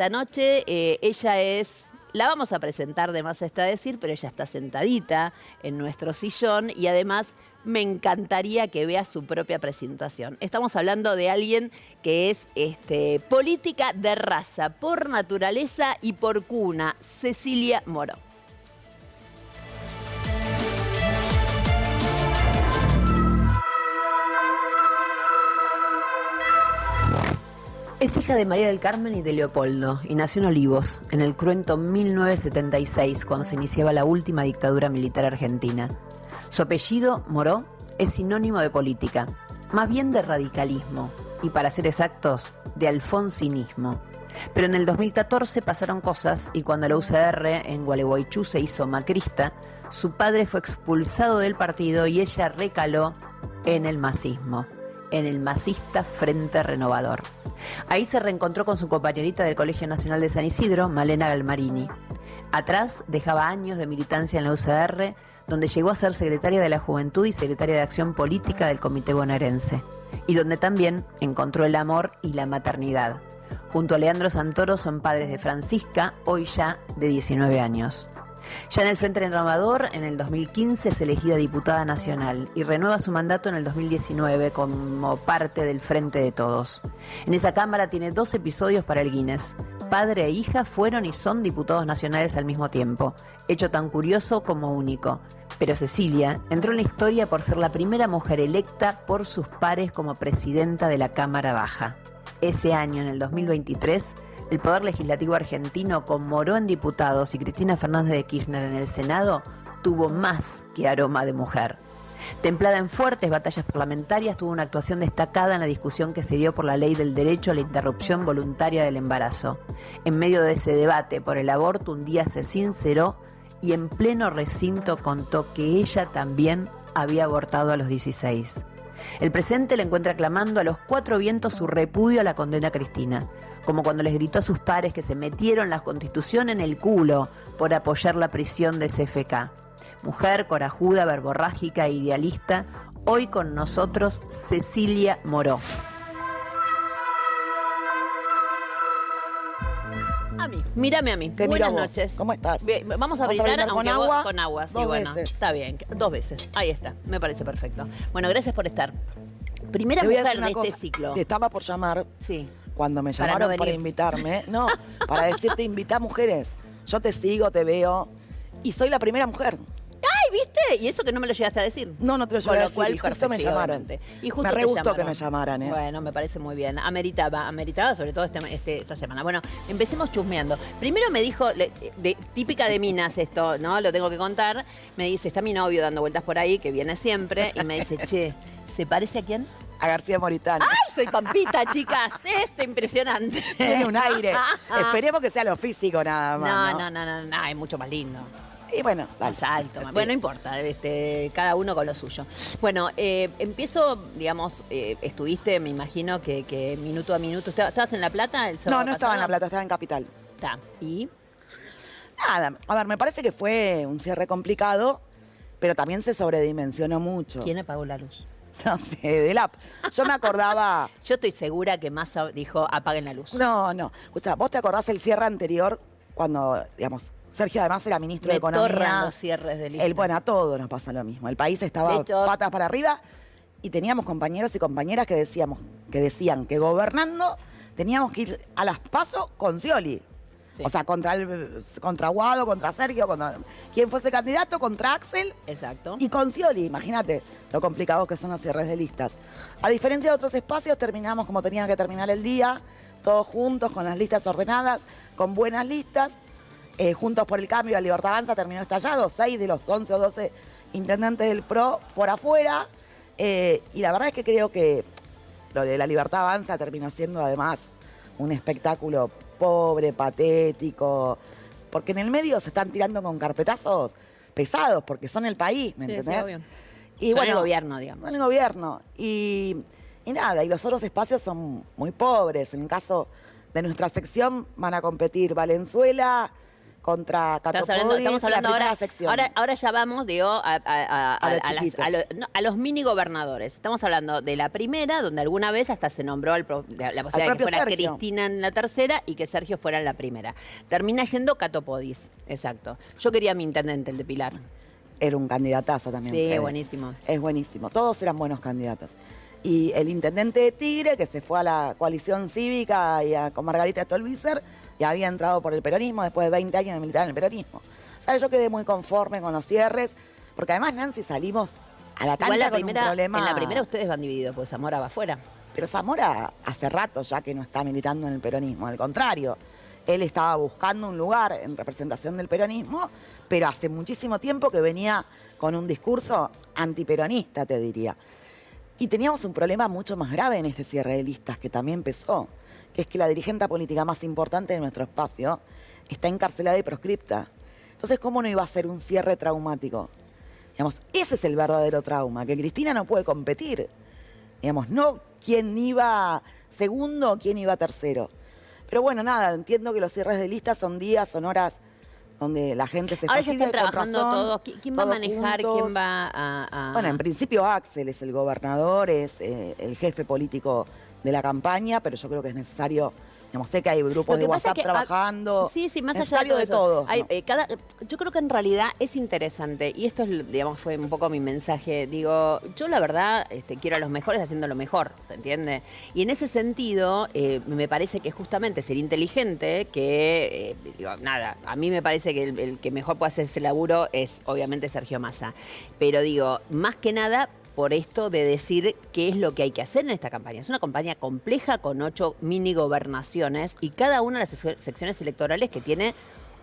Esta noche ella es, la vamos a presentar, de más está decir, pero ella está sentadita en nuestro sillón y además me encantaría que vea su propia presentación. Estamos hablando de alguien que es política de raza, por naturaleza y por cuna, Cecilia Moró. Es hija de María del Carmen y de Leopoldo y nació en Olivos, en el cruento 1976, cuando se iniciaba la última dictadura militar argentina. Su apellido, Moró, es sinónimo de política, más bien de radicalismo y, para ser exactos, de alfonsinismo. Pero en el 2014 pasaron cosas y cuando la UCR en Gualeguaychú se hizo macrista, su padre fue expulsado del partido y ella recaló en el masismo, en el masista Frente Renovador. Ahí se reencontró con su compañerita del Colegio Nacional de San Isidro, Malena Galmarini. Atrás dejaba años de militancia en la UCR, donde llegó a ser secretaria de la Juventud y secretaria de Acción Política del Comité Bonaerense, y donde también encontró el amor y la maternidad. Junto a Leandro Santoro son padres de Francisca, hoy ya de 19 años. Ya en el Frente Renovador, en el 2015 es elegida diputada nacional y renueva su mandato en el 2019 como parte del Frente de Todos. En esa Cámara tiene 2 episodios para el Guinness. Padre e hija fueron y son diputados nacionales al mismo tiempo, hecho tan curioso como único. Pero Cecilia entró en la historia por ser la primera mujer electa por sus pares como presidenta de la Cámara Baja. Ese año, en el 2023, el Poder Legislativo argentino, con Moró en diputados y Cristina Fernández de Kirchner en el Senado, tuvo más que aroma de mujer. Templada en fuertes batallas parlamentarias, tuvo una actuación destacada en la discusión que se dio por la ley del derecho a la interrupción voluntaria del embarazo. En medio de ese debate por el aborto, un día se sinceró y en pleno recinto contó que ella también había abortado a los 16. El presente le encuentra clamando a los 4 vientos su repudio a la condena a Cristina, como cuando les gritó a sus pares que se metieron la Constitución en el culo por apoyar la prisión de CFK. Mujer corajuda, verborrágica e idealista, hoy con nosotros Cecilia Moró. A mí, mírame a mí. Te Buenas miro a vos. noches. ¿Cómo estás? Vamos a brindar con aunque agua. Con agua, sí, 2 bueno. veces. Está bien, 2 veces. Ahí está, me parece perfecto. Bueno, gracias por estar. Primera Te voy a mujer decir de una este cosa. ciclo. Te estaba por llamar Sí. cuando me Para llamaron no para venir. invitarme. No, para decirte, invita mujeres. Yo te sigo, te veo. Y soy la primera mujer. ¡Ay, viste! Y eso que no me lo llegaste a decir. No te lo llegué Con a lo decir. cual, Y justo me llamaron. perfectivamente. Y justo Me re te gustó llamaron. que me llamaran, ¿eh? Bueno, me parece muy bien. Ameritaba sobre todo esta semana. Bueno, empecemos chusmeando. Primero me dijo, típica de minas esto, ¿no? Lo tengo que contar. Me dice, está mi novio dando vueltas por ahí, que viene siempre. Y me dice, che, ¿se parece a quién? A García Moritán. ¡Ay, soy Pampita, chicas! Impresionante. Tiene un aire. Esperemos que sea lo físico nada más. No, es mucho más lindo. Y bueno, dale. Más alto. Sí. Bueno, no importa, cada uno con lo suyo. Bueno, empiezo, digamos, estuviste, me imagino, que minuto a minuto. ¿Estabas en La Plata el sábado No estaba en La pasado? Plata, estaba en Capital. Está. ¿Y? Nada, a ver, me parece que fue un cierre complicado, pero también se sobredimensionó mucho. ¿Quién apagó la luz? No sé, del app. Yo me acordaba... Yo estoy segura que Massa dijo, apaguen la luz. No. Escucha, ¿vos te acordás el cierre anterior cuando, digamos, Sergio además era ministro de torran Economía? los cierres de lista. Bueno, a todos nos pasa lo mismo. El país estaba De hecho, patas para arriba y teníamos compañeros y compañeras que decían que gobernando teníamos que ir a las PASO con Scioli. Sí. O sea, contra Guado, contra Sergio, contra quien fuese candidato, contra Axel. Exacto. Y con Scioli, imagínate lo complicados que son los cierres de listas. A diferencia de otros espacios, terminamos como tenía que terminar el día, todos juntos, con las listas ordenadas, con buenas listas. Juntos por el Cambio, la Libertad Avanza terminó estallado, 6 de los 11 o 12 intendentes del PRO por afuera. Y la verdad es que creo que lo de la Libertad Avanza terminó siendo además un espectáculo pobre, patético, porque en el medio se están tirando con carpetazos pesados, porque son el país, ¿me entendés? Sí, obvio. Y Son el gobierno, digamos. Son el gobierno. Y nada, y los otros espacios son muy pobres. En el caso de nuestra sección van a competir Valenzuela contra Estamos Catopodis, hablando la primera ahora, sección. ahora ya vamos, digo, a los mini gobernadores. Estamos hablando de la primera, donde alguna vez hasta se nombró la posibilidad de que fuera Sergio. Cristina en la tercera y que Sergio fuera en la primera. Termina yendo Catopodis, exacto. Yo quería a mi intendente, el de Pilar. Era un candidatazo también. Sí, Fede. buenísimo. Es buenísimo. Todos eran buenos candidatos. Y el intendente de Tigre, que se fue a la coalición cívica con Margarita Stolbizer, y había entrado por el peronismo después de 20 años de militar en el peronismo. O sea, yo quedé muy conforme con los cierres, porque además, Nancy, salimos a la cancha con un problema. En la primera ustedes van divididos, pues Zamora va afuera. Pero Zamora hace rato ya que no está militando en el peronismo, al contrario. Él estaba buscando un lugar en representación del peronismo, pero hace muchísimo tiempo que venía con un discurso antiperonista, te diría. Y teníamos un problema mucho más grave en este cierre de listas, que también pesó, que es que la dirigente política más importante de nuestro espacio está encarcelada y proscripta. Entonces, ¿cómo no iba a ser un cierre traumático? Digamos, ese es el verdadero trauma, que Cristina no puede competir. Digamos, no quién iba segundo o quién iba tercero. Pero bueno, nada, entiendo que los cierres de listas son días, son horas donde la gente se Ahora ya fastidia están trabajando razón, todos. ¿Quién va a manejar? juntos. ¿Quién va a...? Bueno, en principio Axel es el gobernador, es el jefe político de la campaña, pero yo creo que es necesario, digamos, sé que hay grupos de WhatsApp trabajando. Sí, más necesario allá de todo. Hay, yo creo que en realidad es interesante, y esto es, digamos, fue un poco mi mensaje. Digo, yo la verdad quiero a los mejores haciendo lo mejor, ¿se entiende? Y en ese sentido, me parece que justamente sería inteligente que, digo, nada, a mí me parece que el que mejor puede hacer ese laburo es obviamente Sergio Massa. Pero digo, más que nada, por esto de decir qué es lo que hay que hacer en esta campaña. Es una campaña compleja con 8 mini gobernaciones y cada una de las secciones electorales que tiene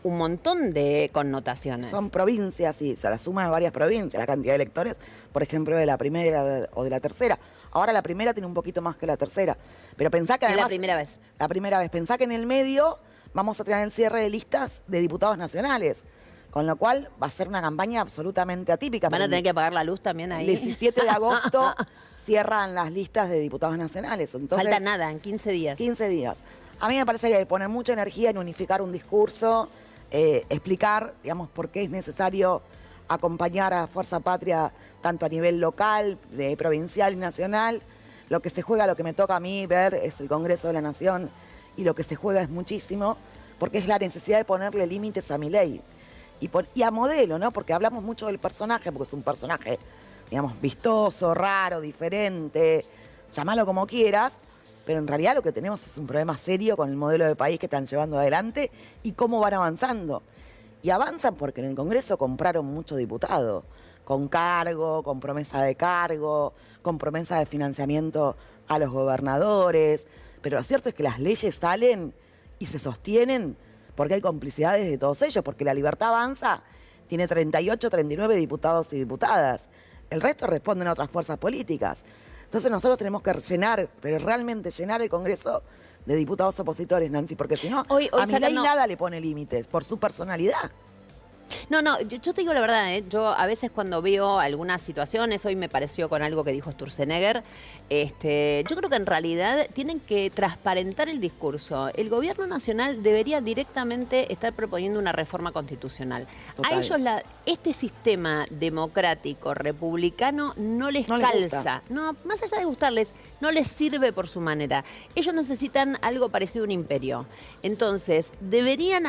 un montón de connotaciones. Son provincias, sí, se la suma de varias provincias, la cantidad de electores, por ejemplo, de la primera o de la tercera. Ahora la primera tiene un poquito más que la tercera. Pero pensá que además... Es la primera vez. La primera vez. Pensá que en el medio vamos a tener el cierre de listas de diputados nacionales. Con lo cual va a ser una campaña absolutamente atípica. ¿Van a tener que apagar la luz también ahí? El 17 de agosto cierran las listas de diputados nacionales. Entonces, falta nada, en 15 días. 15 días. A mí me parece que hay que poner mucha energía en unificar un discurso, explicar, digamos, por qué es necesario acompañar a Fuerza Patria tanto a nivel local, provincial y nacional. Lo que se juega, lo que me toca a mí ver es el Congreso de la Nación, y lo que se juega es muchísimo, porque es la necesidad de ponerle límites a Milei. Y a Modelo, ¿no? Porque hablamos mucho del personaje, porque es un personaje, digamos, vistoso, raro, diferente, llamalo como quieras, pero en realidad lo que tenemos es un problema serio con el modelo de país que están llevando adelante y cómo van avanzando. Y avanzan porque en el Congreso compraron muchos diputados, con cargo, con promesa de cargo, con promesa de financiamiento a los gobernadores, pero lo cierto es que las leyes salen y se sostienen porque hay complicidades de todos ellos, porque La Libertad Avanza tiene 38, 39 diputados y diputadas. El resto responden a otras fuerzas políticas. Entonces nosotros tenemos que llenar, pero realmente llenar el Congreso de diputados opositores, Nancy, porque si no, a Milei nada le pone límites por su personalidad. No, yo te digo la verdad, yo a veces cuando veo algunas situaciones, hoy me pareció con algo que dijo Sturzenegger, yo creo que en realidad tienen que transparentar el discurso. El gobierno nacional debería directamente estar proponiendo una reforma constitucional. Total. A ellos este sistema democrático, republicano, no les calza. No, más allá de gustarles, no les sirve por su manera. Ellos necesitan algo parecido a un imperio. Entonces, deberían,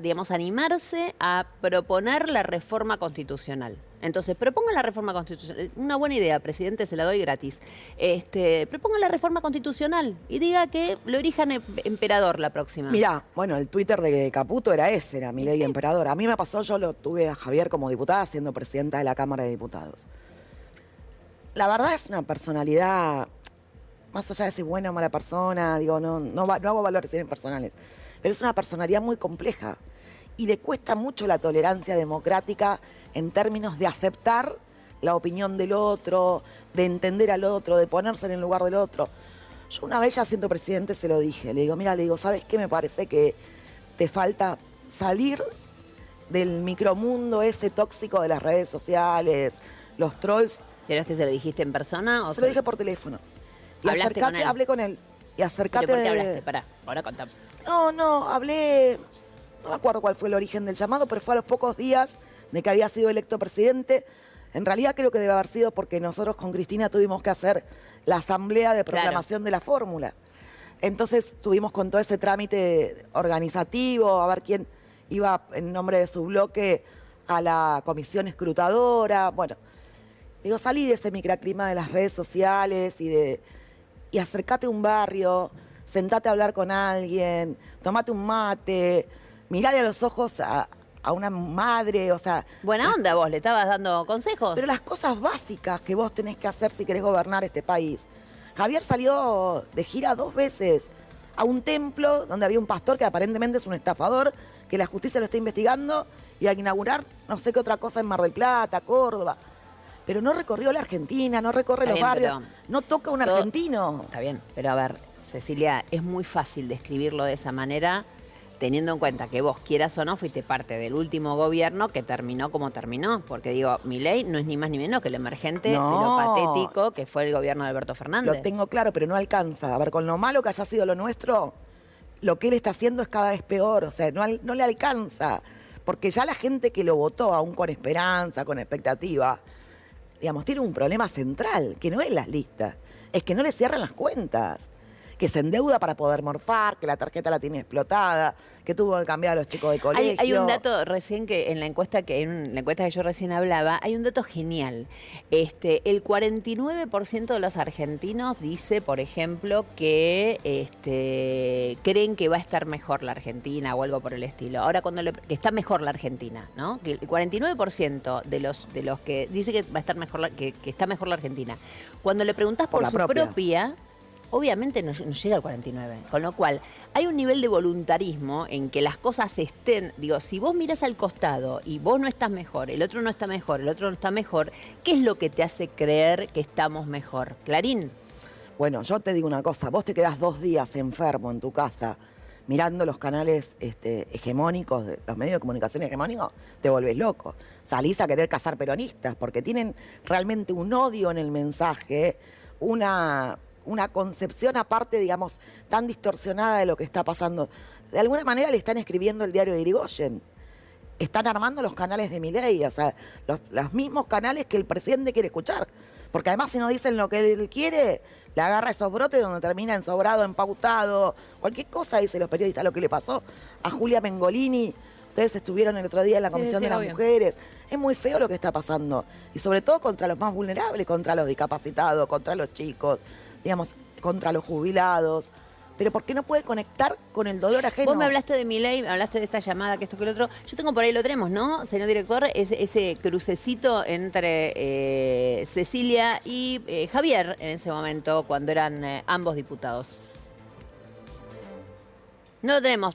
digamos, animarse a proponer la reforma constitucional. Entonces, propongan la reforma constitucional. Una buena idea, presidente, se la doy gratis. Propongan la reforma constitucional y diga que lo erijan emperador la próxima. Mirá, bueno, el Twitter de Caputo era ese, era Milei Sí. emperador. A mí me pasó, yo lo tuve a Javier como diputada, siendo presidenta de la Cámara de Diputados. La verdad es una personalidad, más allá de si buena o mala persona, digo, no hago valoraciones personales, pero es una personalidad muy compleja. Y le cuesta mucho la tolerancia democrática en términos de aceptar la opinión del otro, de entender al otro, de ponerse en el lugar del otro. Yo una vez ya siendo presidente se lo dije, le digo, ¿sabes qué? Me parece que te falta salir del micromundo ese tóxico de las redes sociales, los trolls. ¿Pero es que se lo dijiste en persona? O Se lo dije por teléfono. Y ¿Hablaste con él? hablé con él. Y acércate. ¿Pero por qué hablaste? Pará, ahora contame. No, hablé. no me acuerdo cuál fue el origen del llamado, pero fue a los pocos días de que había sido electo presidente. En realidad creo que debe haber sido porque nosotros con Cristina tuvimos que hacer la asamblea de proclamación de la fórmula. Entonces tuvimos con todo ese trámite organizativo, a ver quién iba en nombre de su bloque a la comisión escrutadora. Bueno, digo, salí de ese microclima de las redes sociales y acercate a un barrio, sentate a hablar con alguien, tomate un mate, mirale a los ojos a una madre, o sea... Buena onda vos, le estabas dando consejos. Pero las cosas básicas que vos tenés que hacer si querés gobernar este país. Javier salió de gira 2 veces a un templo donde había un pastor que aparentemente es un estafador, que la justicia lo está investigando, y a inaugurar no sé qué otra cosa en Mar del Plata, Córdoba. Pero no recorrió la Argentina, no recorre los barrios, no toca a un argentino. Está bien, pero a ver, Cecilia, es muy fácil describirlo de esa manera, teniendo en cuenta que vos, quieras o no, fuiste parte del último gobierno que terminó como terminó. Porque digo, Milei no es ni más ni menos que el emergente de lo patético que fue el gobierno de Alberto Fernández. Lo tengo claro, pero no alcanza. A ver, con lo malo que haya sido lo nuestro, lo que él está haciendo es cada vez peor. O sea, no le alcanza. Porque ya la gente que lo votó, aún con esperanza, con expectativa, digamos, tiene un problema central, que no es las listas. Es que no le cierran las cuentas. Que se endeuda para poder morfar, que la tarjeta la tiene explotada, que tuvo que cambiar a los chicos de colegio. Hay un dato recién que en la encuesta que yo recién hablaba, hay un dato genial. El 49% de los argentinos dice, por ejemplo, que creen que va a estar mejor la Argentina o algo por el estilo. Ahora que está mejor la Argentina, ¿no? Que el 49% de los que dice que va a estar mejor que está mejor la Argentina. Cuando le preguntás por su propia obviamente no llega al 49, con lo cual hay un nivel de voluntarismo en que las cosas estén, digo, si vos mirás al costado y vos no estás mejor, el otro no está mejor, el otro no está mejor, ¿qué es lo que te hace creer que estamos mejor? Clarín. Bueno, yo te digo una cosa, vos te quedás 2 días enfermo en tu casa mirando los canales hegemónicos, los medios de comunicación hegemónicos, te volvés loco. Salís a querer cazar peronistas porque tienen realmente un odio en el mensaje, una concepción aparte, digamos, tan distorsionada de lo que está pasando. De alguna manera le están escribiendo el diario de Irigoyen. Están armando los canales de Milei, o sea, los mismos canales que el presidente quiere escuchar. Porque además si no dicen lo que él quiere, le agarra esos brotes donde termina ensobrado, empautado, cualquier cosa, dicen los periodistas. Lo que le pasó a Julia Mengolini, ustedes estuvieron el otro día en la Comisión de las Mujeres. Es muy feo lo que está pasando. Y sobre todo contra los más vulnerables, contra los discapacitados, contra los chicos, digamos, contra los jubilados. Pero ¿por qué no puede conectar con el dolor ajeno? Vos me hablaste de Milei, me hablaste de esta llamada, que esto, que lo otro. Yo tengo por ahí, lo tenemos, ¿no, señor director? Ese crucecito entre Cecilia y Javier en ese momento, cuando eran ambos diputados. No lo tenemos.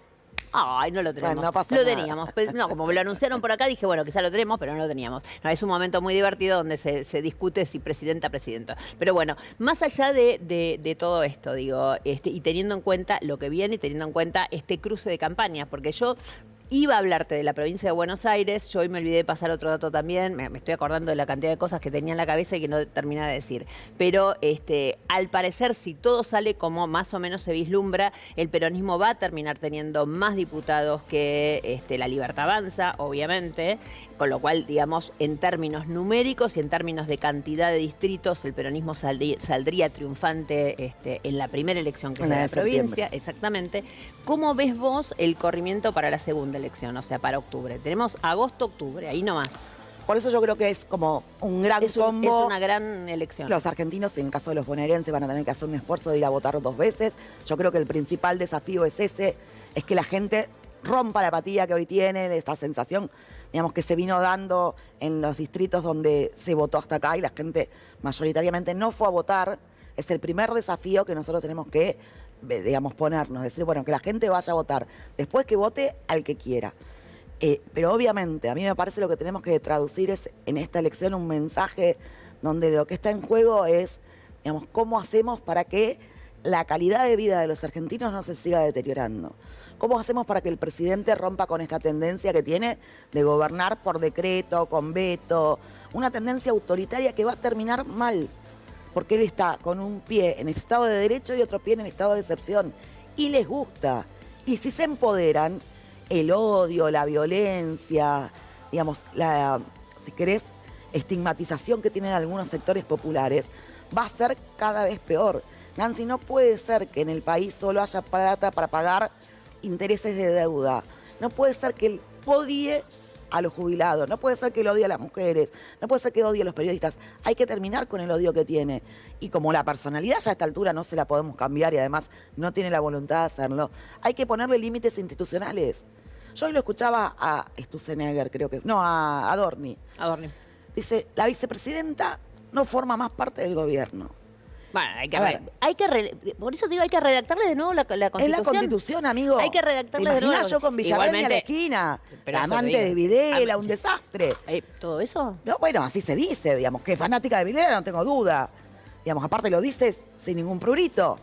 Ay, no lo tenemos. Bueno, no pasa lo nada. Teníamos. No, como lo anunciaron por acá, dije, bueno, quizá lo tenemos, pero no lo teníamos. No, es un momento muy divertido donde se discute si presidenta. Pero bueno, más allá de todo esto, digo, y teniendo en cuenta lo que viene y teniendo en cuenta este cruce de campañas, porque yo iba a hablarte de la provincia de Buenos Aires, yo hoy me olvidé de pasar otro dato también, me estoy acordando de la cantidad de cosas que tenía en la cabeza y que no terminé de decir. Pero al parecer, si todo sale como más o menos se vislumbra, el peronismo va a terminar teniendo más diputados que la Libertad Avanza, obviamente, con lo cual, digamos, en términos numéricos y en términos de cantidad de distritos, el peronismo saldría triunfante en la primera elección que es la provincia, exactamente. ¿Cómo ves vos el corrimiento para la segunda elección, o sea, para octubre? Tenemos agosto-octubre, ahí nomás. Por eso yo creo que es como un gran combo. Es una gran elección. Los argentinos, en el caso de los bonaerenses, van a tener que hacer un esfuerzo de ir a votar 2 veces. Yo creo que el principal desafío es ese, es que la gente rompa la apatía que hoy tienen, esta sensación, digamos, que se vino dando en los distritos donde se votó hasta acá y la gente mayoritariamente no fue a votar. Es el primer desafío que nosotros tenemos que, digamos, ponernos, decir, bueno, que la gente vaya a votar, después que vote al que quiera. Pero obviamente, a mí me parece lo que tenemos que traducir es en esta elección un mensaje donde lo que está en juego es, digamos, cómo hacemos para que la calidad de vida de los argentinos no se siga deteriorando. ¿Cómo hacemos para que el presidente rompa con esta tendencia que tiene de gobernar por decreto, con veto? Una tendencia autoritaria que va a terminar mal, porque él está con un pie en el Estado de Derecho y otro pie en el Estado de excepción. Y les gusta. Y si se empoderan, el odio, la violencia, digamos, si querés, estigmatización que tienen algunos sectores populares, va a ser cada vez peor. Nancy, no puede ser que en el país solo haya plata para pagar intereses de deuda. No puede ser que él odie a los jubilados, no puede ser que él odie a las mujeres, no puede ser que odie a los periodistas. Hay que terminar con el odio que tiene. Y como la personalidad ya a esta altura no se la podemos cambiar y además no tiene la voluntad de hacerlo, hay que ponerle límites institucionales. Yo hoy lo escuchaba a Sturzenegger, creo que, no, a Adorni. Adorni. Dice, la vicepresidenta no forma más parte del gobierno. Bueno, por eso digo, hay que redactarle de nuevo la Constitución. Es la Constitución, amigo. Hay que redactarle de nuevo. Imagina yo con Villarreal a la esquina, la amante de Videla, un desastre. ¿Todo eso? No, bueno, así se dice, digamos, que fanática de Videla no tengo duda. Digamos, aparte lo dices sin ningún prurito.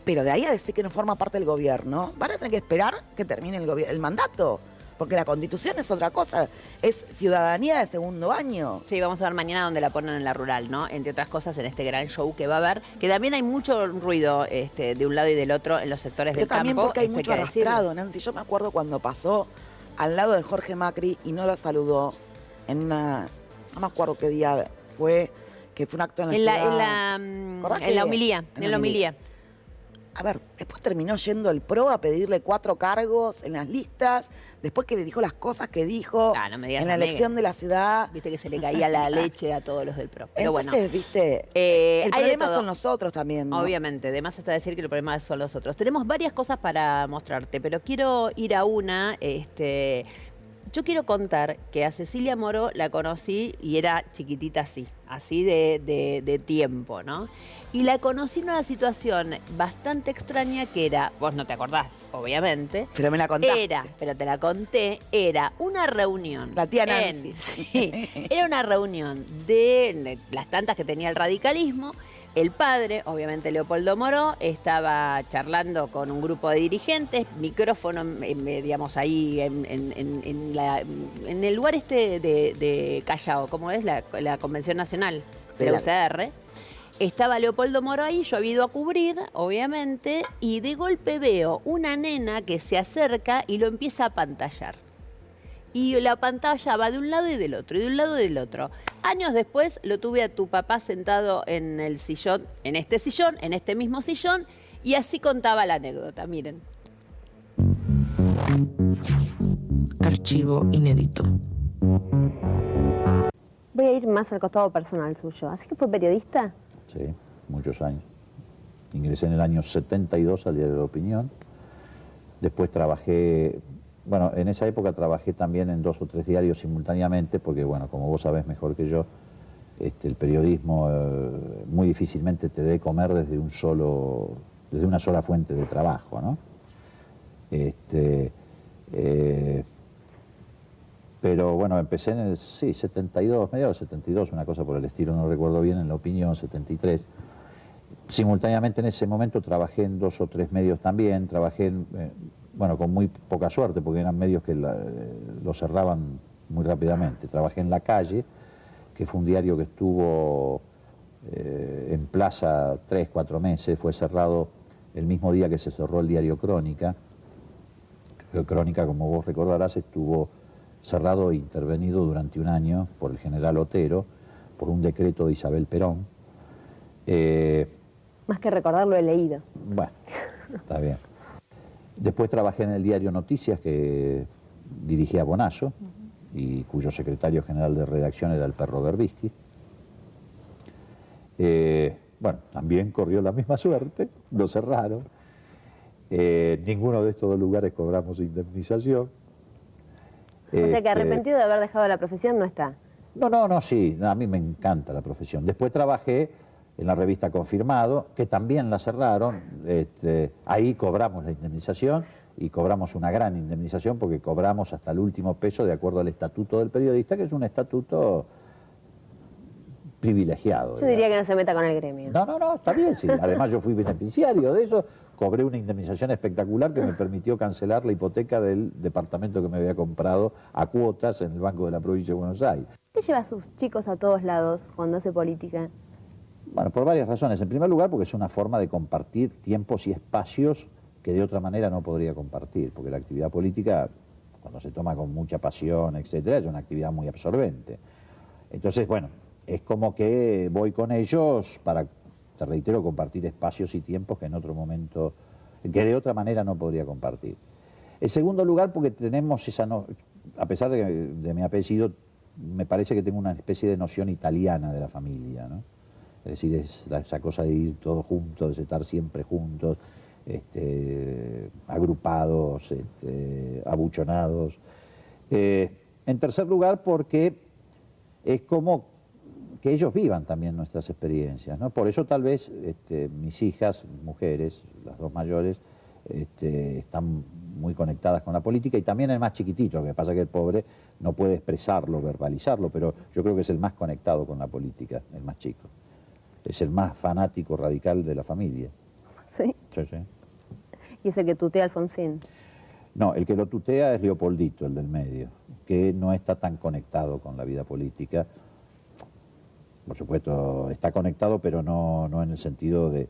Pero de ahí a decir que no forma parte del gobierno, van a tener que esperar que termine el mandato. Porque la Constitución es otra cosa, es ciudadanía de segundo año. Sí, vamos a ver mañana dónde la ponen en la rural, ¿no? Entre otras cosas, en este gran show que va a haber, que también hay mucho ruido de un lado y del otro en los sectores del campo. También porque hay mucho arrastrado, Nancy. Yo me acuerdo cuando pasó al lado de Jorge Macri y no lo saludó en una... No me acuerdo qué día fue, que fue un acto en la ciudad. En la homilía. A ver, después terminó yendo el PRO a pedirle 4 cargos en las listas, después que le dijo las cosas que dijo no me digas, en la elección de la ciudad. Viste que se le caía la leche a todos los del PRO. Pero entonces, bueno, viste, el problema son nosotros también, ¿no? Obviamente, además está decir que el problema son los otros. Tenemos varias cosas para mostrarte, pero quiero ir a una. Yo quiero contar que a Cecilia Moró la conocí y era chiquitita así de tiempo, ¿no? Y la conocí en una situación bastante extraña que era, vos no te acordás, obviamente. Pero me la contaste. Pero te la conté, era una reunión. La tía Nancy. Sí, era una reunión de las tantas que tenía el radicalismo. El padre, obviamente Leopoldo Moró, estaba charlando con un grupo de dirigentes, micrófono, digamos, ahí en el lugar de Callao, ¿cómo es? La Convención Nacional de la UCR. Estaba Leopoldo Moró ahí, yo había ido a cubrir, obviamente, y de golpe veo una nena que se acerca y lo empieza a pantallar. Y la pantalla va de un lado y del otro, y de un lado y del otro. Años después lo tuve a tu papá sentado en el sillón, en este mismo sillón, y así contaba la anécdota, miren. Archivo inédito. Voy a ir más al costado personal suyo. ¿Así que fue periodista? Sí, muchos años. Ingresé en el año 72 al Diario de la Opinión. Después trabajé, bueno, en esa época trabajé también en 2 o 3 diarios simultáneamente, porque, bueno, como vos sabés mejor que yo, el periodismo muy difícilmente te dé comer desde una sola fuente de trabajo, ¿no? Pero bueno, empecé en el 72, mediados del 72, una cosa por el estilo, no recuerdo bien, en La Opinión, 73. Simultáneamente en ese momento trabajé en 2 o 3 medios también, trabajé, bueno, con muy poca suerte, porque eran medios que lo cerraban muy rápidamente. Trabajé en La Calle, que fue un diario que estuvo en plaza 3, 4 meses, fue cerrado el mismo día que se cerró el diario Crónica. Crónica, como vos recordarás, estuvo cerrado e intervenido durante un año por el general Otero, por un decreto de Isabel Perón. Más que recordarlo, he leído. Bueno, está bien. Después trabajé en el diario Noticias, que dirigía Bonazo, y cuyo secretario general de redacción era el perro Berbisky. Bueno, también corrió la misma suerte, lo cerraron. Ninguno de estos 2 lugares cobramos indemnización. O sea que arrepentido de haber dejado la profesión no está. No, sí, a mí me encanta la profesión. Después trabajé en la revista Confirmado, que también la cerraron. Ahí cobramos la indemnización y cobramos una gran indemnización porque cobramos hasta el último peso de acuerdo al estatuto del periodista, que es un estatuto privilegiado. Yo diría que no se meta con el gremio. No, está bien, sí. Además yo fui beneficiario de eso, cobré una indemnización espectacular que me permitió cancelar la hipoteca del departamento que me había comprado a cuotas en el Banco de la Provincia de Buenos Aires. ¿Qué lleva a sus chicos a todos lados cuando hace política? Bueno, por varias razones. En primer lugar, porque es una forma de compartir tiempos y espacios que de otra manera no podría compartir, porque la actividad política cuando se toma con mucha pasión, etcétera, es una actividad muy absorbente. Entonces, bueno, es como que voy con ellos para, te reitero, compartir espacios y tiempos que en otro momento, que de otra manera no podría compartir. En segundo lugar, porque tenemos esa, a pesar de mi apellido, me parece que tengo una especie de noción italiana de la familia, ¿no? Es decir, es esa cosa de ir todos juntos, de estar siempre juntos, agrupados, abuchonados. En tercer lugar, porque es como que ellos vivan también nuestras experiencias, ¿no? Por eso tal vez mis hijas, mujeres, las dos mayores, están muy conectadas con la política, y también el más chiquitito, que pasa que el pobre no puede expresarlo, verbalizarlo, pero yo creo que es el más conectado con la política, el más chico. Es el más fanático radical de la familia. Sí. Sí, sí. Y es el que tutea a Alfonsín. No, el que lo tutea es Leopoldito, el del medio, que no está tan conectado con la vida política. Por supuesto, está conectado, pero no en el sentido de...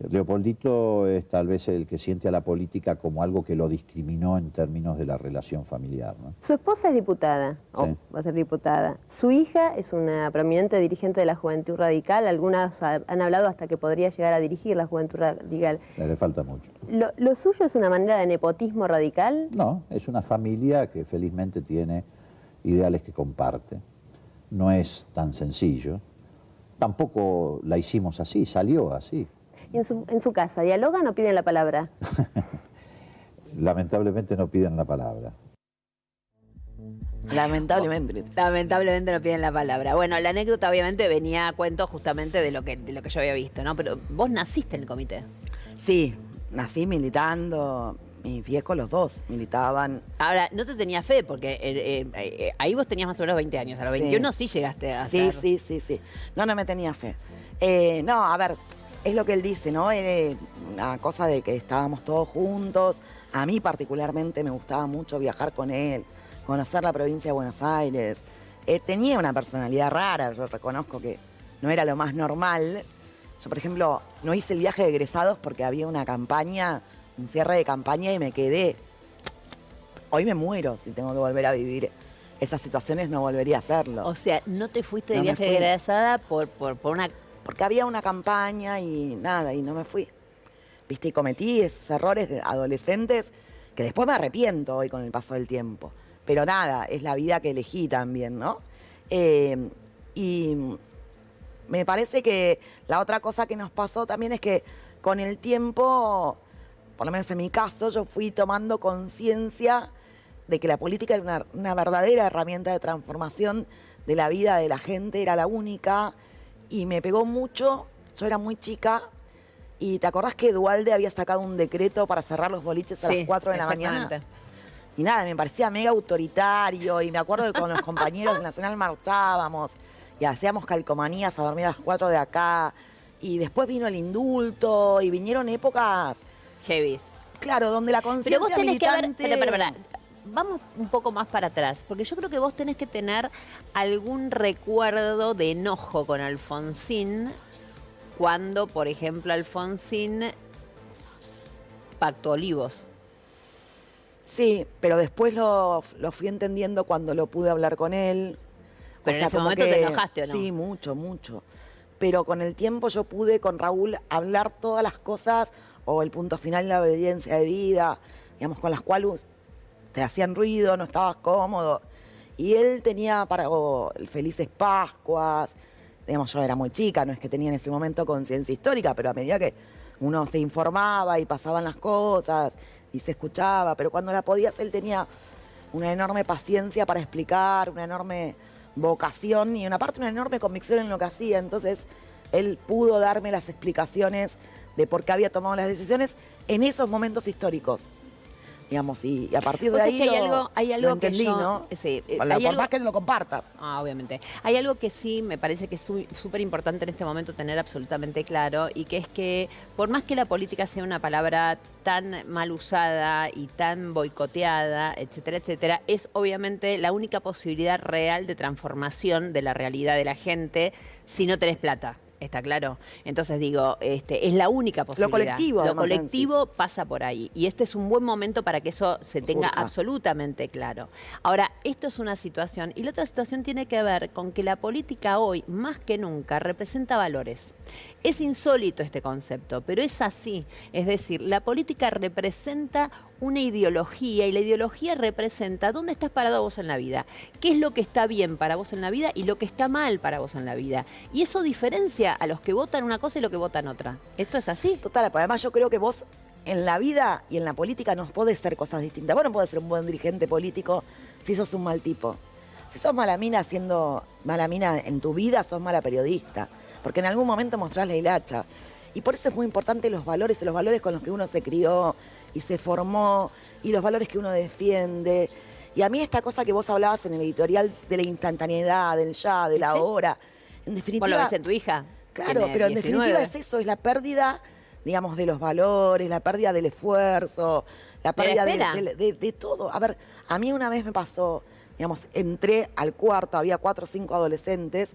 Leopoldito es tal vez el que siente a la política como algo que lo discriminó en términos de la relación familiar, ¿no? Su esposa es diputada, o Sí. va a ser diputada. Su hija es una prominente dirigente de la Juventud Radical. Algunas han hablado hasta que podría llegar a dirigir la Juventud Radical. Le falta mucho. ¿Lo suyo es una manera de nepotismo radical? No, es una familia que felizmente tiene ideales que comparte. No es tan sencillo. Tampoco la hicimos así, salió así. ¿Y en su casa dialogan o piden la palabra? Lamentablemente no piden la palabra. Lamentablemente. Lamentablemente no piden la palabra. Bueno, la anécdota obviamente venía a cuento justamente de lo que yo había visto, ¿no? Pero vos naciste en el comité. Sí, nací militando. Mis viejos, los dos, militaban. Ahora, no te tenía fe, porque ahí vos tenías más o menos 20 años. A los 21 sí llegaste a Sí, ser... sí. No me tenía fe. No, a ver, es lo que él dice, ¿no? Era una cosa de que estábamos todos juntos. A mí particularmente me gustaba mucho viajar con él, conocer la provincia de Buenos Aires. Tenía una personalidad rara, yo reconozco que no era lo más normal. Yo, por ejemplo, no hice el viaje de egresados porque había una campaña, un cierre de campaña, y me quedé. Hoy me muero si tengo que volver a vivir esas situaciones, no volvería a hacerlo. O sea, no te fuiste de No me viaje de fui. egresada por una... Porque había una campaña y nada, y no me fui. Viste, y cometí esos errores de adolescentes que después me arrepiento hoy con el paso del tiempo. Pero nada, es la vida que elegí también, ¿no? Y me parece que la otra cosa que nos pasó también es que con el tiempo, por lo menos en mi caso, yo fui tomando conciencia de que la política era una verdadera herramienta de transformación de la vida de la gente, era la única, y me pegó mucho. Yo era muy chica, y ¿te acordás que Duhalde había sacado un decreto para cerrar los boliches a las 4 de la mañana? exactamente. Y nada, me parecía mega autoritario, y me acuerdo que con los compañeros del Nacional marchábamos y hacíamos calcomanías a dormir a las 4 de acá, y después vino el indulto y vinieron épocas, Heavis. claro, donde la Pero conciencia vos tenés que haber... militante... Pará. Vamos un poco más para atrás, porque yo creo que vos tenés que tener algún recuerdo de enojo con Alfonsín cuando, por ejemplo, Alfonsín pactó Olivos. Sí, pero después lo fui entendiendo cuando lo pude hablar con él. Pero en ese momento te enojaste, ¿o no? Sí, mucho. Pero con el tiempo yo pude con Raúl hablar todas las cosas, o el punto final de la obediencia de vida, digamos, con las cuales te hacían ruido, no estabas cómodo. Y él tenía el Felices Pascuas. Digamos, yo era muy chica, no es que tenía en ese momento conciencia histórica, pero a medida que uno se informaba y pasaban las cosas y se escuchaba, pero cuando la podías, él tenía una enorme paciencia para explicar, una enorme vocación y una enorme convicción en lo que hacía. Entonces, él pudo darme las explicaciones de por qué había tomado las decisiones en esos momentos históricos. Digamos, y a partir de ahí hay algo lo entendí, que yo, ¿no? Sí, Por más que no lo compartas. Obviamente. Hay algo que sí me parece que es súper importante en este momento tener absolutamente claro, y que es que por más que la política sea una palabra tan mal usada y tan boicoteada, etcétera, etcétera, es obviamente la única posibilidad real de transformación de la realidad de la gente si no tenés plata. ¿está claro? Entonces digo, es la única posibilidad. colectivo, Lo además, colectivo pasa por ahí. Y este es un buen momento para que eso se tenga Surja. absolutamente claro. Ahora, esto es una situación. Y la otra situación tiene que ver con que la política hoy, más que nunca, representa valores. Es insólito este concepto, pero es así. Es decir, la política representa una ideología y la ideología representa dónde estás parado vos en la vida, qué es lo que está bien para vos en la vida y lo que está mal para vos en la vida. Y eso diferencia a los que votan una cosa y los que votan otra. ¿Esto es así? Total, pues además yo creo que vos en la vida y en la política no podés ser cosas distintas. Vos no podés ser un buen dirigente político si sos un mal tipo. Si sos mala mina siendo mala mina en tu vida, sos mala periodista. Porque en algún momento mostrás la hilacha. Y por eso es muy importante los valores con los que uno se crió y se formó, y los valores que uno defiende. Y a mí esta cosa que vos hablabas en el editorial de la instantaneidad, del ya, de la hora, en definitiva... Vos lo ves en tu hija. Claro, tiene pero en 19. definitiva es eso, es la pérdida, digamos, de los valores, la pérdida del esfuerzo, la pérdida espera. de todo. A ver, a mí una vez me pasó, digamos, entré al cuarto, había 4 o 5 adolescentes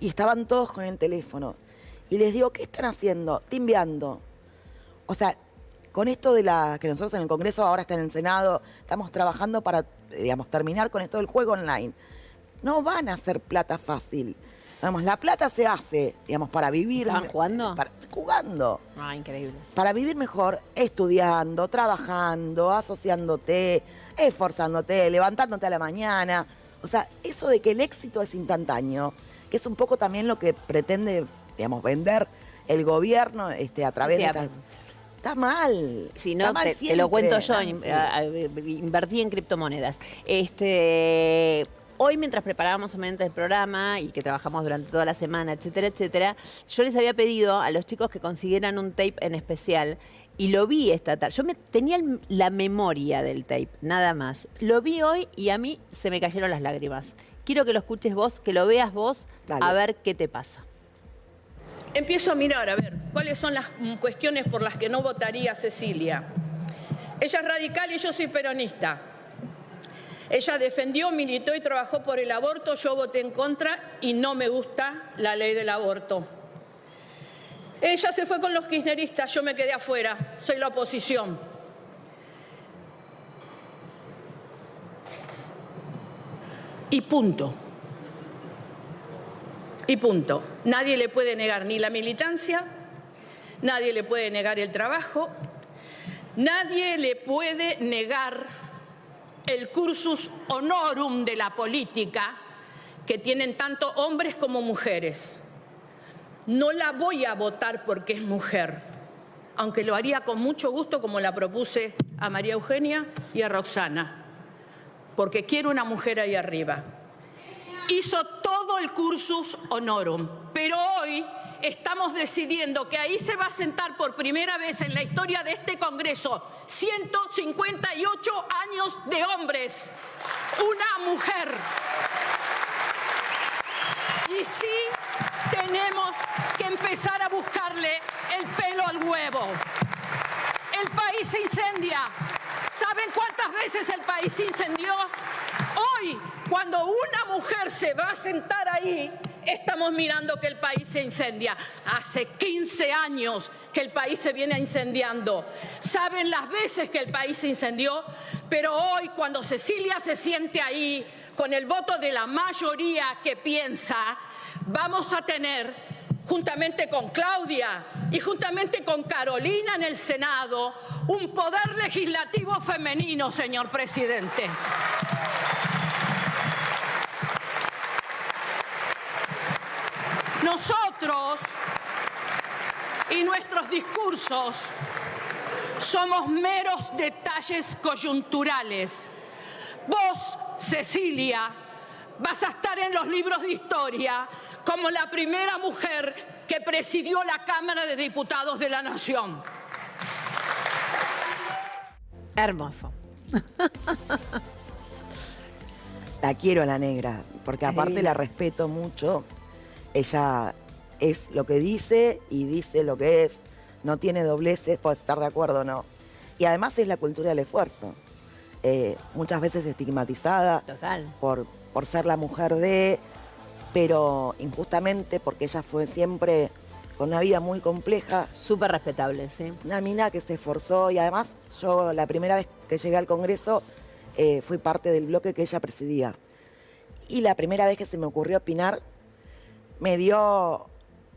y estaban todos con el teléfono. Y les digo, ¿qué están haciendo? Timbeando. O sea, con esto de que nosotros en el Congreso, ahora está en el Senado, estamos trabajando para, digamos, terminar con esto del juego online. No van a hacer plata fácil. Digamos, la plata se hace, digamos, para vivir. ¿Estaban jugando? Jugando. Ah, increíble. Para vivir mejor, estudiando, trabajando, asociándote, esforzándote, levantándote a la mañana. O sea, eso de que el éxito es instantáneo, que es un poco también lo que pretende, digamos, vender el gobierno a través de estas... Está mal. Si no, está mal te lo cuento yo, Nancy. invertí en criptomonedas. Hoy, mientras preparábamos obviamente el programa y que trabajamos durante toda la semana, etcétera, etcétera, yo les había pedido a los chicos que consiguieran un tape en especial y lo vi esta tarde. Yo tenía la memoria del tape, nada más. Lo vi hoy y a mí se me cayeron las lágrimas. Quiero que lo escuches vos, que lo veas vos, Dale. a ver qué te pasa. Empiezo a mirar, a ver, cuáles son las cuestiones por las que no votaría Cecilia. Ella es radical y yo soy peronista. Ella defendió, militó y trabajó por el aborto, yo voté en contra y no me gusta la ley del aborto. Ella se fue con los kirchneristas, yo me quedé afuera, soy la oposición. Y punto. Y punto. Nadie le puede negar ni la militancia, nadie le puede negar el trabajo, nadie le puede negar el cursus honorum de la política que tienen tanto hombres como mujeres. No la voy a votar porque es mujer, aunque lo haría con mucho gusto como la propuse a María Eugenia y a Roxana, porque quiero una mujer ahí arriba. Hizo todo el cursus honorum, pero hoy estamos decidiendo que ahí se va a sentar por primera vez en la historia de este Congreso 158 años de hombres, una mujer. Y sí tenemos que empezar a buscarle el pelo al huevo. El país se incendia. ¿Saben cuántas veces el país se incendió? Hoy, cuando una mujer se va a sentar ahí, estamos mirando que el país se incendia. Hace 15 años que el país se viene incendiando. ¿Saben las veces que el país se incendió? Pero hoy, cuando Cecilia se siente ahí, con el voto de la mayoría que piensa, vamos a tener, juntamente con Claudia y juntamente con Carolina en el Senado, un poder legislativo femenino, señor presidente. Nosotros y nuestros discursos somos meros detalles coyunturales. Vos, Cecilia, vas a estar en los libros de historia como la primera mujer que presidió la Cámara de Diputados de la Nación. Hermoso. La quiero a la negra, porque aparte la respeto mucho. Ella es lo que dice y dice lo que es. No tiene dobleces, puede estar de acuerdo o no. Y además es la cultura del esfuerzo. Muchas veces estigmatizada. Total. Por ser la mujer de... Pero injustamente, porque ella fue siempre con una vida muy compleja. Súper respetable, sí. Una mina que se esforzó y además yo la primera vez que llegué al Congreso fui parte del bloque que ella presidía. Y la primera vez que se me ocurrió opinar, me dio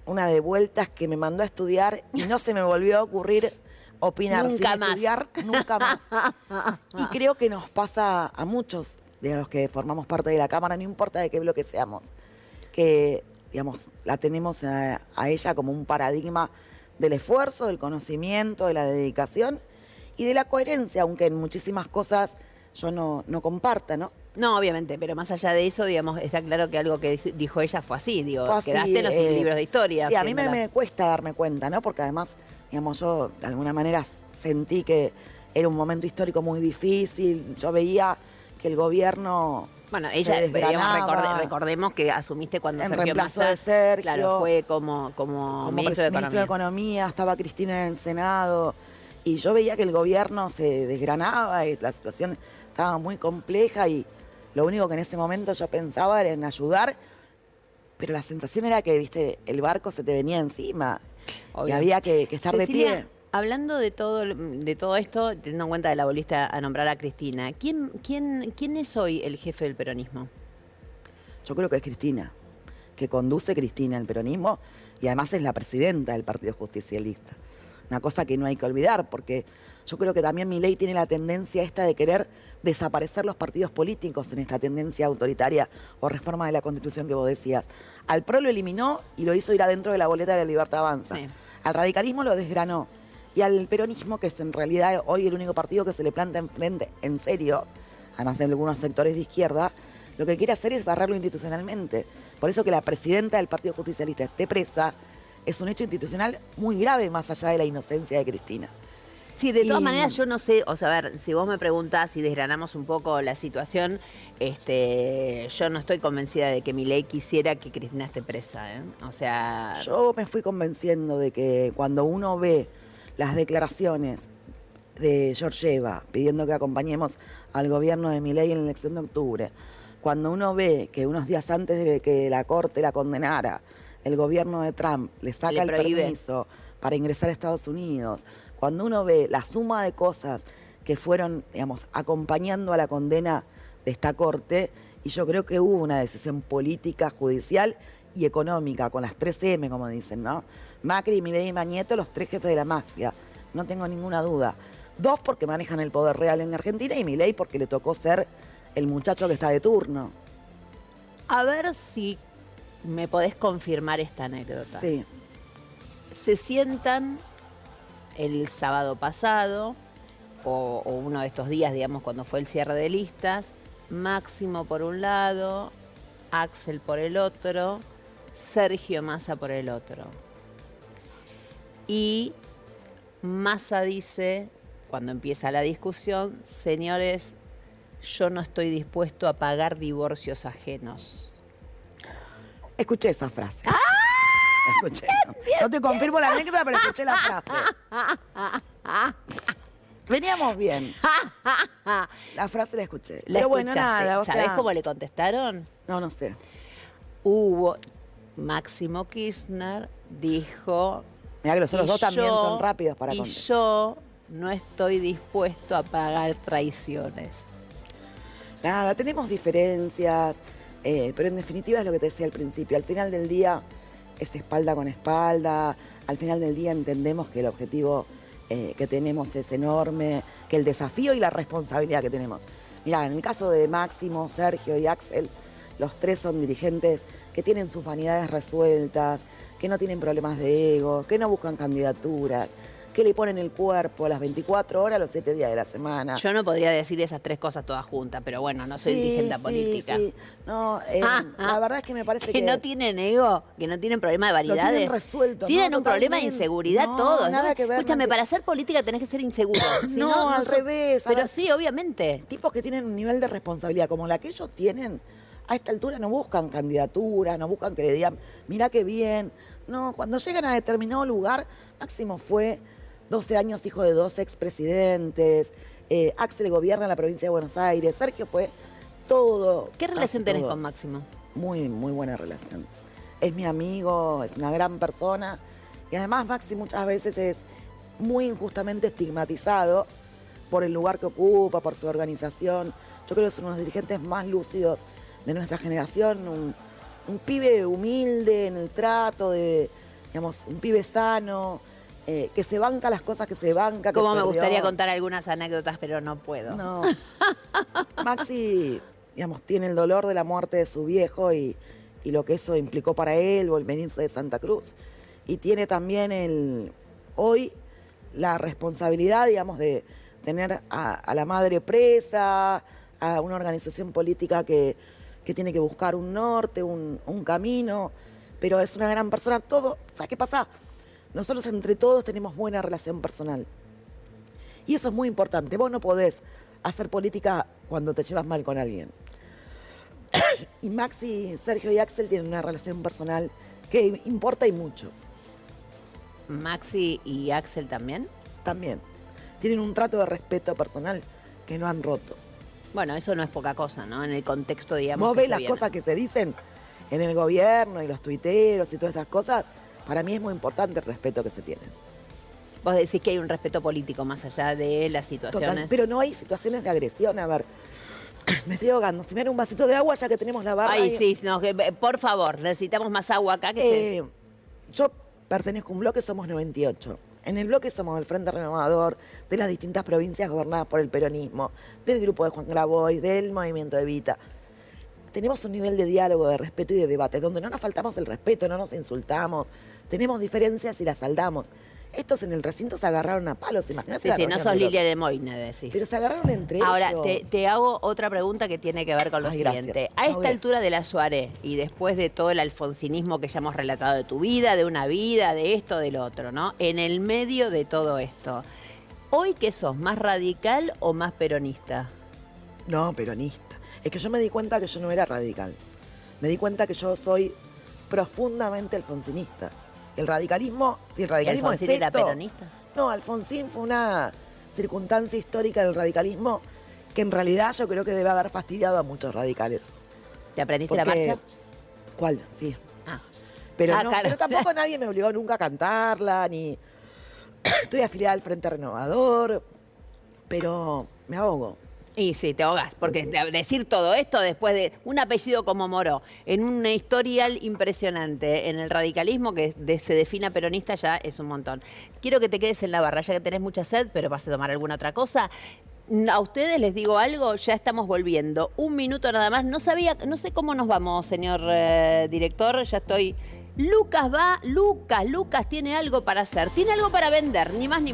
una de vueltas que me mandó a estudiar y no se me volvió a ocurrir opinar Nunca sin más. estudiar nunca más. Y creo que nos pasa a muchos de los que formamos parte de la Cámara, no importa de qué bloque seamos, que, digamos, la tenemos a ella como un paradigma del esfuerzo, del conocimiento, de la dedicación y de la coherencia, aunque en muchísimas cosas yo no comparta, ¿no? No, obviamente, pero más allá de eso, digamos, está claro que algo que dijo ella fue así, digo, Fue así, quedaste en los libros de historia. Sí, a mí haciéndola. me cuesta darme cuenta, ¿no? Porque además, digamos, yo de alguna manera sentí que era un momento histórico muy difícil. Yo veía que el gobierno Bueno, se ella, desgranaba. recordemos que asumiste cuando En Sergio reemplazo Massa, de Sergio. claro, fue como como ministro de ministro de Economía, estaba Cristina en el Senado, y yo veía que el gobierno se desgranaba y la situación estaba muy compleja y lo único que en ese momento yo pensaba era en ayudar, pero la sensación era que, viste, el barco se te venía encima y Obvio. había que estar Cecilia, de pie. hablando de todo esto, teniendo en cuenta que la volviste a nombrar a Cristina, ¿quién es hoy el jefe del peronismo? Yo creo que es Cristina, que conduce Cristina el peronismo y además es la presidenta del Partido Justicialista. Una cosa que no hay que olvidar, porque yo creo que también Milei tiene la tendencia esta de querer desaparecer los partidos políticos en esta tendencia autoritaria o reforma de la Constitución que vos decías. Al PRO lo eliminó y lo hizo ir adentro de la boleta de la Libertad Avanza. Sí. Al radicalismo lo desgranó. Y al peronismo, que es en realidad hoy el único partido que se le planta enfrente en serio, además de algunos sectores de izquierda, lo que quiere hacer es barrarlo institucionalmente. Por eso que la presidenta del Partido Justicialista esté presa es un hecho institucional muy grave más allá de la inocencia de Cristina. Sí, de todas Y- maneras yo no sé, o sea, a ver, si vos me preguntás y desgranamos un poco la situación, yo no estoy convencida de que Milei quisiera que Cristina esté presa, ¿eh? O sea, Yo me fui convenciendo de que cuando uno ve las declaraciones de Georgieva pidiendo que acompañemos al gobierno de Milei en la elección de octubre, cuando uno ve que unos días antes de que la Corte la condenara, el gobierno de Trump le saca Le el prohíbe. permiso para ingresar a Estados Unidos, cuando uno ve la suma de cosas que fueron, digamos, acompañando a la condena de esta Corte, y yo creo que hubo una decisión política, judicial y económica, con las 3M, como dicen, ¿no? Macri, Milei y Mañeto, los tres jefes de la mafia, no tengo ninguna duda. Dos porque manejan el poder real en Argentina y Milei porque le tocó ser el muchacho que está de turno. a ver si me podés confirmar esta anécdota. Sí. Se sientan el sábado pasado, o uno de estos días, digamos, cuando fue el cierre de listas, Máximo por un lado, Axel por el otro, Sergio Massa por el otro. Y Massa dice, cuando empieza la discusión, señores, yo no estoy dispuesto a pagar divorcios Escuché esa frase. Escuché. No te confirmo la anécdota, pero escuché la frase. Veníamos bien. La frase la escuché. La Pero bueno, escuchaste. nada. ¿Sabés sea, cómo le contestaron? No sé. Máximo Kirchner dijo... Mirá que los otros "Y dos también yo- son rápidos para Y contestar. yo no estoy dispuesto a pagar traiciones. Nada, tenemos diferencias, pero en definitiva es lo que te decía al principio. Al final del día es espalda con espalda. Al final del día entendemos que el objetivo que tenemos es enorme, que el desafío y la responsabilidad que tenemos. Mirá, en el caso de Máximo, Sergio y Axel, los tres son dirigentes que tienen sus vanidades resueltas, que no tienen problemas de ego, que no buscan candidaturas, que le ponen el cuerpo a las 24 horas, los 7 días de la semana. Yo no podría decir esas tres cosas todas juntas, pero bueno, no soy dirigente política. Sí. No, la verdad es que me parece que que... no tienen ego, que no tienen problema de Lo vanidades. tienen resuelto, Tienen no, un problema de totalmente. inseguridad No, todos. nada que ver, Escúchame, Nancy. para hacer política tenés que ser inseguro. Si No, al revés, a Pero ver. sí, obviamente. Tipos que tienen un nivel de responsabilidad como la que ellos tienen, a esta altura no buscan candidaturas, no buscan que le digan, mirá qué bien. No, cuando llegan a determinado lugar, Máximo fue 12 años hijo de 2 expresidentes, Axel gobierna en la provincia de Buenos Aires, Sergio fue todo. ¿Qué casi relación tenés todo. con Máximo? Muy, muy buena relación. Es mi amigo, es una gran persona Y además Maxi muchas veces es muy injustamente estigmatizado por el lugar que ocupa, por su organización. Yo creo que es uno de los dirigentes más lúcidos de nuestra generación, un pibe humilde en el trato, digamos, un pibe sano, que se banca las cosas que se banca. Como me perdió. gustaría contar algunas anécdotas, pero no puedo. No. Maxi, digamos, tiene el dolor de la muerte de su viejo y lo que eso implicó para él, o el venirse de Santa Cruz. Y tiene también hoy la responsabilidad, digamos, de tener a la madre presa, a una organización política que tiene que buscar un norte, un camino, pero es una gran persona. Todo, ¿sabes qué pasa? Nosotros entre todos tenemos buena relación personal. Y eso es muy importante. Vos no podés hacer política cuando te llevas mal con alguien. Y Maxi, Sergio y Axel tienen una relación personal que importa y mucho. ¿Maxi y Axel también? También. Tienen un trato de respeto personal que no han roto. Bueno, eso no es poca cosa, ¿no? En el contexto, digamos. Vos ves las cosas que se dicen en el gobierno y los tuiteros y todas esas cosas. Para mí es muy importante el respeto que se tienen. Vos decís que hay un respeto político más allá de las situaciones. Total, pero no hay situaciones de agresión. A ver, me estoy ahogando. Si me dan un vasito de agua ya que tenemos la barra. Ay, sí, no, por favor, necesitamos más agua acá. Yo pertenezco a un bloque, somos 98. En el bloque somos el Frente Renovador, de las distintas provincias gobernadas por el peronismo, del grupo de Juan Grabois, del movimiento Evita. Tenemos un nivel de diálogo, de respeto y de debate, donde no nos faltamos el respeto, no nos insultamos, tenemos diferencias y las saldamos. Estos en el recinto se agarraron a palos, imagínate. Sí, no sos Lilia de Moina, decís. Pero se agarraron entre Ahora, ellos. te hago otra pregunta que tiene que ver con lo siguiente. Gracias. A esta altura de la Suárez, y después de todo el alfonsinismo que ya hemos relatado de tu vida, de una vida, de esto, del otro, ¿no? En el medio de todo esto, ¿hoy qué sos? ¿Más radical o más peronista? No, peronista. Es que yo me di cuenta que yo no era radical. Me di cuenta que yo soy profundamente alfonsinista. El radicalismo, si el radicalismo es ¿Alfonsín esto... era peronista? No, Alfonsín fue una circunstancia histórica del radicalismo que en realidad yo creo que debe haber fastidiado a muchos radicales. ¿Te aprendiste Porque- la marcha? ¿Cuál? Sí. Ah. Pero, Ah, no, claro. pero tampoco nadie me obligó nunca a cantarla, ni... Estoy afiliada al Frente Renovador, pero me ahogo. Y sí, te ahogás, porque decir todo esto después de un apellido como Moró, en un historial impresionante, en el radicalismo que se defina peronista ya es un montón. Quiero que te quedes en la barra, ya que tenés mucha sed, pero vas a tomar alguna otra cosa. A ustedes les digo algo, ya estamos volviendo. Un minuto nada más. No sé cómo nos vamos, señor director, ya estoy... Lucas tiene algo para hacer, tiene algo para vender, ni más ni